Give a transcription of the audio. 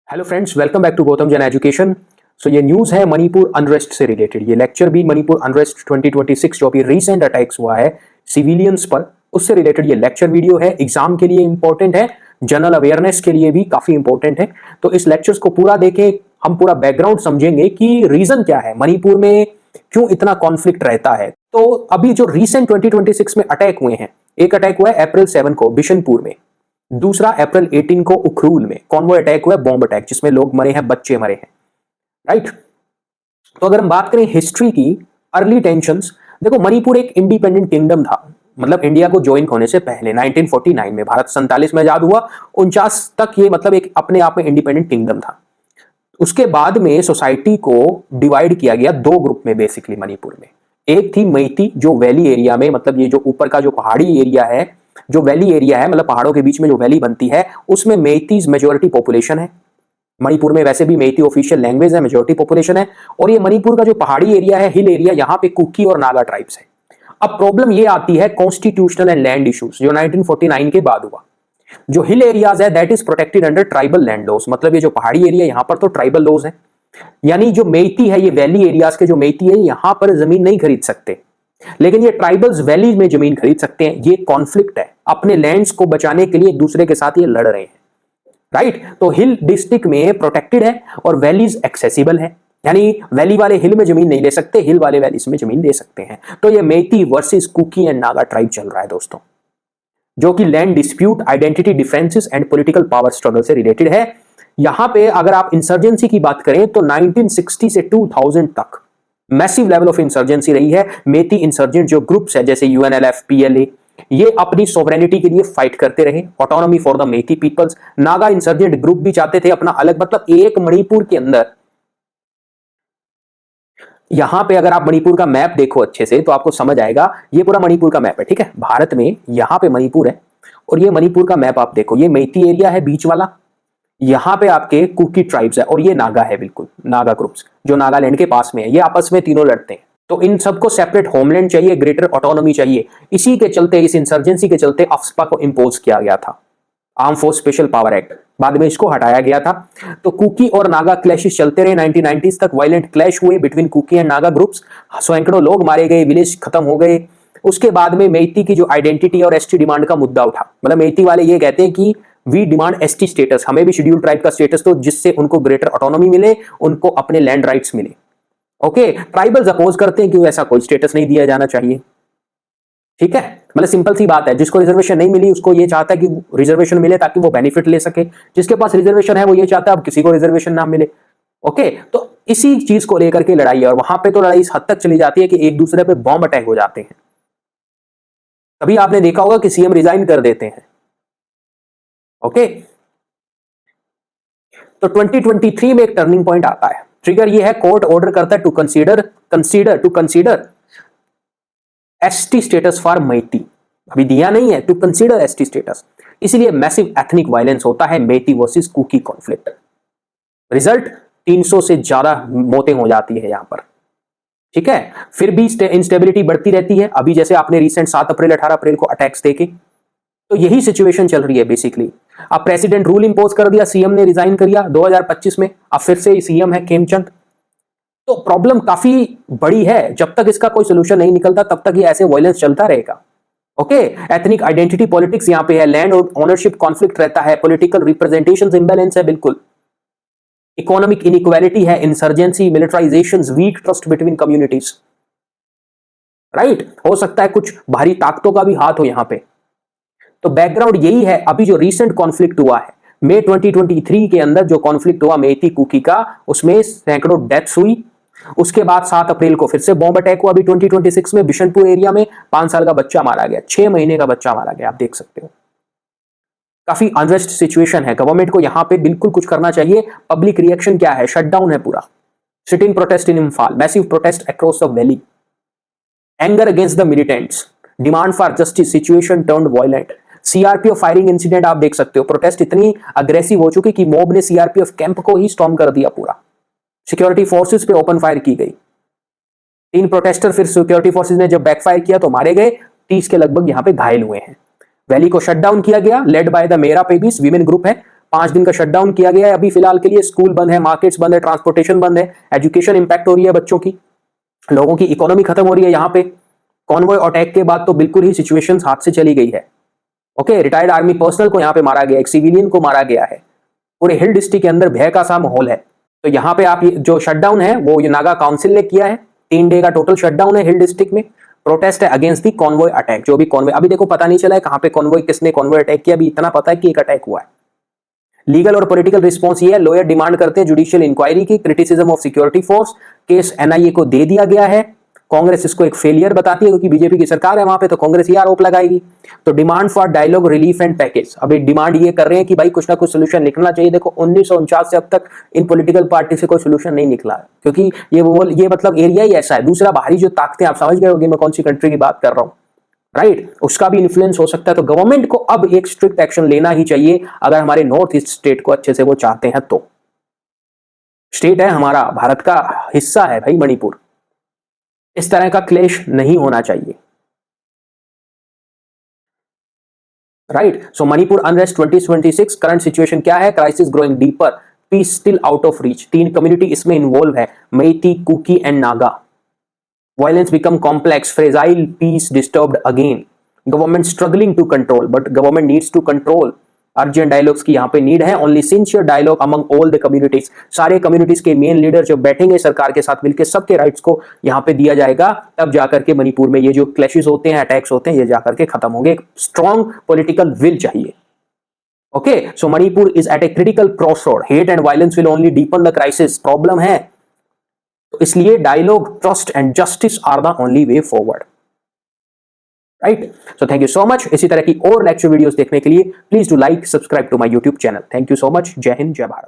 Hello friends, welcome back to Gautam Jain education. So ये news है Manipur unrest से रिलेटेड। ये लेक्चर भी मणिपुर अनरेस्ट 2026 जो अभी रीसेंट अटैक्स हुआ है सिविलियंस पर, उससे रिलेटेड ये लेक्चर वीडियो है। एग्जाम के लिए इंपॉर्टेंट है, जनरल अवेयरनेस के लिए भी काफी इंपॉर्टेंट है। तो इस लेक्चर्स को पूरा देखें, हम पूरा बैकग्राउंड समझेंगे कि रीजन क्या है, मणिपुर में क्यों इतना कॉन्फ्लिक्ट रहता है। तो अभी जो रीसेंट 2026 में अटैक हुए हैं, एक अटैक हुआ है अप्रैल 7 को बिशनपुर में, दूसरा अप्रैल 18 को उखरूल में कॉन्वॉय अटैक हुआ है, बॉम्ब अटैक जिसमें लोग मरे हैं, बच्चे मरे हैं। राइट। तो अगर हम बात करें हिस्ट्री की, अर्ली टेंशंस, देखो मणिपुर एक इंडिपेंडेंट किंगडम था, मतलब इंडिया को ज्वाइन होने से पहले 1949 में, भारत 47 में आजाद हुआ, 49 तक ये मतलब एक अपने आप में इंडिपेंडेंट किंगडम था। उसके बाद में सोसाइटी को डिवाइड किया गया दो ग्रुप में बेसिकली मणिपुर में। एक थी मैती, जो वैली एरिया में, मतलब ये जो ऊपर का जो पहाड़ी एरिया है, जो वैली एरिया है, मतलब पहाड़ों के बीच में जो वैली बनती है, उसमें मैतीज मेजोरिटी पॉपुलेशन है। मणिपुर में वैसे भी मैती ऑफिशियल लैंग्वेज है, मेजोरिटी पॉपुलेशन है। और ये मणिपुर का जो पहाड़ी एरिया है, हिल एरिया, यहाँ पे कुकी और नागा ट्राइब्स है। अब प्रॉब्लम ये आती है कॉन्स्टिट्यूशनल एंड लैंड इश्यूज, जो 1949 के बाद हुआ। जो हिल एरियाज है that is protected under tribal land laws, मतलब ये जो पहाड़ी एरिया यहां पर तो ट्राइबल लॉज है, यानी जो मैती है, ये वैली एरियाज के जो मैती है यहां पर जमीन नहीं खरीद सकते, लेकिन ये ट्राइबल्स वैली में जमीन खरीद सकते हैं। ये कॉन्फ्लिक्ट है, अपने लैंड्स को बचाने के लिए एक दूसरे के साथ ये लड़ रहे हैं। राइट। तो हिल डिस्ट्रिक्ट में प्रोटेक्टेड है और वैलीज एक्सेसिबल है, यानी वैली वाले हिल में जमीन नहीं ले सकते, हिल वाले वैलीज में जमीन ले सकते हैं। तो ये Meitei versus Kuki and Naga tribe चल रहा है दोस्तों, जो कि land dispute, identity differences and political power struggle से रिलेटेड है। यहां पे अगर आप इंसर्जेंसी की बात करें तो 1960 से 2000 तक मैसिव लेवल ऑफ इंसर्जेंसी रही है। मेती इंसर्जेंट जो ग्रुप्स है जैसे यूएनएलएफ, पीएलए, ये अपनी सोवरेनिटी के लिए फाइट करते रहे, autonomy for the Meitei peoples. Naga insurgent group भी चाहते थे अपना अलग, मतलब एक मणिपुर के अंदर, यहां पे अगर आप मणिपुर का मैप देखो अच्छे से तो आपको समझ आएगा, ये पूरा मणिपुर का मैप है, ठीक है, भारत में यहां पे मणिपुर है और ये मणिपुर का मैप आप देखो, ये मैती एरिया है बीच वाला, यहां पे आपके कुकी ट्राइब्स है और ये नागा है, बिल्कुल नागा ग्रुप्स जो नागालैंड के पास में है, ये आपस में तीनों लड़ते हैं। तो इन सबको सेपरेट होमलैंड चाहिए, ग्रेटर ऑटोनॉमी चाहिए। इसी के चलते, इस इंसर्जेंसी के चलते अफ्स्पा को इंपोज किया गया था, arm force special power act, बाद में इसको हटाया गया था। तो कुकी और नागा क्लैशेस चलते रहे 1990s तक, वायलेंट क्लैश हुए between Kuki and Naga groups, सैकड़ों लोग मारे गए, विलेज खत्म हो गए। उसके बाद में मैती की जो आइडेंटिटी और एसटी डिमांड का मुद्दा उठा, मतलब मैती वाले ये कहते हैं कि वी डिमांड एसटी स्टेटस, हमें भी शेड्यूल ट्राइब का स्टेटस दो, जिससे उनको ग्रेटर ऑटोनॉमी मिले, उनको अपने लैंड राइट्स मिले। ओके, ट्राइबल्स अपोज करते हैं कि ऐसा कोई स्टेटस नहीं दिया जाना चाहिए, ठीक है, मतलब सिंपल सी बात है, जिसको रिजर्वेशन नहीं मिली उसको ये चाहता है कि रिजर्वेशन मिले ताकि वो बेनिफिट ले सके, जिसके पास रिजर्वेशन है वो ये चाहता है अब किसी को रिजर्वेशन ना मिले। ओके, तो इसी चीज को लेकर के लड़ाई है और वहां पे तो लड़ाई इस हद तक चली जाती है कि एक दूसरे पे बॉम्ब अटैक हो जाते हैं। कभी आपने देखा होगा कि सीएम रिजाइन कर देते हैं। ओके, तो 2023 में एक टर्निंग पॉइंट आता है, ट्रिगर ये है, कोर्ट ऑर्डर करता है to consider ST status for Meitei, अभी दिया नहीं है, टू कंसीडर एसटी स्टेटस। इसलिए मैसिव एथनिक वायलेंस होता है Meitei versus Kuki conflict. Result 300 से ज्यादा मौतें हो जाती है यहां पर, ठीक है। फिर भी इंस्टेबिलिटी बढ़ती रहती है। अभी जैसे आपने रिसेंट 7 अप्रैल 18 अप्रैल को अटैक्स देखे, तो यही सिचुएशन चल रही है बेसिकली। अब प्रेसिडेंट रूल इंपोज कर दिया, सीएम ने रिजाइन कर दिया 2025 में, अब फिर से सीएम है खेमचंद। तो प्रॉब्लम काफी बड़ी है, जब तक इसका कोई सोल्यूशन नहीं निकलता तब तक ये ऐसे वायलेंस चलता रहेगा। ओके, एथनिक आइडेंटिटी पॉलिटिक्स यहां पे है, लैंड ओनरशिप कॉन्फ्लिक्ट रहता है, पॉलिटिकल रिप्रेजेंटेशन इंबैलेंस है, बिल्कुल इकोनॉमिक इनइक्वालिटी है, insurgency, militarisation, weak trust between communities. Right, हो सकता है कुछ भारी ताकतों का भी हाथ हो यहां पे। तो बैकग्राउंड यही है। अभी जो रीसेंट कॉन्फ्लिक्ट हुआ है मई 2023 के अंदर, जो कॉन्फ्लिक्ट हुआ मैती कुकी का, उसमें सैकड़ों डेथ्स हुई। उसके बाद 7 अप्रैल को फिर से बॉम्ब अटैक हुआ अभी 2026 में बिशनपुर एरिया में, 5 साल का बच्चा मारा गया, 6 महीने का बच्चा मारा गया, आप देख सकते हो। काफी अनरेस्ट सिचुएशन है, गवर्नमेंट को यहां पे बिल्कुल कुछ करना चाहिए। पब्लिक रिएक्शन क्या है, शटडाउन है पूरा, sitting protest in Imphal, massive protest across the valley, anger against the militants, demand for justice, situation turned violent, CRPF firing incident आप देख सकते हो। प्रोटेस्ट इतनी अग्रेसिव हो चुकी कि मॉब ने सीआरपीएफ कैंप को ही स्टॉर्म कर दिया पूरा, सिक्योरिटी फोर्सेस पे ओपन फायर की गई। 3 प्रोटेस्टर फिर सिक्योरिटी फोर्सेस ने जब बैकफायर किया तो मारे गए, 30 के लगभग यहां पे घायल हुए हैं। वैली को शट डाउन किया गया, लेड बाय द मेरा पेबीस वीमेन ग्रुप है, 5 दिन का शटडाउन किया गया है अभी फिलहाल के लिए। स्कूल बंद है, मार्केट्स बंद है, ट्रांसपोर्टेशन बंद है, एजुकेशन इंपैक्ट हो रही है बच्चों की, लोगों की इकोनॉमी खत्म हो रही है। यहाँ पे कॉन्वॉय अटैक के बाद तो बिल्कुल ही सिचुएशन हाथ से चली गई है। ओके, रिटायर्ड आर्मी पर्सनल को यहाँ पे मारा गया, एक सिविलियन को मारा गया है। पूरे हिल डिस्ट्रिक्ट के अंदर भय का सा माहौल है। तो यहाँ पे आप जो शटडाउन है वो ये नागा काउंसिल ने किया है, 3 डे का टोटल शटडाउन है हिल डिस्ट्रिक्ट में। प्रोटेस्ट है अगेंस्ट दी कॉन्वॉय अटैक। जो भी कॉन्वॉय, अभी देखो पता नहीं चला है कहां पे कॉन्वॉय, किसने कॉन्वॉय अटैक किया, अभी इतना पता है कि एक अटैक हुआ है। लीगल और पॉलिटिकल रिस्पॉन्स ये है, लॉयर डिमांड करते हैं जुडिशियल इंक्वायरी की, criticism of security force, case NIA को दे दिया गया है। कांग्रेस इसको एक फेलियर बताती है क्योंकि बीजेपी की सरकार है वहां पे, तो कांग्रेस ये आरोप लगाएगी। तो demand for dialogue relief and package, अभी डिमांड ये कर रहे हैं कि भाई कुछ ना कुछ सोल्यूशन निकलना चाहिए। देखो 1949 से अब तक इन पॉलिटिकल पार्टी से कोई सोल्यूशन नहीं निकला है, क्योंकि ये मतलब एरिया ही ऐसा है। दूसरा बाहरी जो ताकतें, आप समझ गए होंगे मैं कौन सी कंट्री की बात कर रहा हूं, राइट, उसका भी इन्फ्लुएंस हो सकता है। तो गवर्नमेंट को अब एक स्ट्रिक्ट एक्शन लेना ही चाहिए अगर हमारे नॉर्थ ईस्ट स्टेट को अच्छे से वो चाहते हैं तो। स्टेट है हमारा, भारत का हिस्सा है भाई मणिपुर, इस तरह का क्लेश नहीं होना चाहिए, right. So Manipur unrest 2026 current situation क्या है, crisis growing deeper, peace still out of reach. 3 community इसमें इन्वॉल्व है, Meitei, Kuki and Naga. Violence become complex, fragile, peace disturbed again. Government struggling to control, but government needs to control. Urgent dialogues की यहाँ पे need है, only sincere dialogue among all the communities. सारे communities के main leader जब बैठेंगे सरकार के साथ मिलकर, सबके राइट्स को यहाँ पे दिया जाएगा, तब जाकर के मणिपुर में ये जो क्लैशेस होते हैं, अटैक्स होते हैं, ये जाकर के खत्म होंगे। एक स्ट्रॉन्ग पॉलिटिकल विल चाहिए। Okay, so Manipur is at a critical crossroad, hate and violence will only deepen the crisis. Problem है, तो इसलिए dialogue, trust and justice are the only way forward, right. So thank you so much. इसी तरह की और lecture videos देखने के लिए please do like, subscribe to my YouTube channel. Thank you so much. जय हिंद, जय भारत।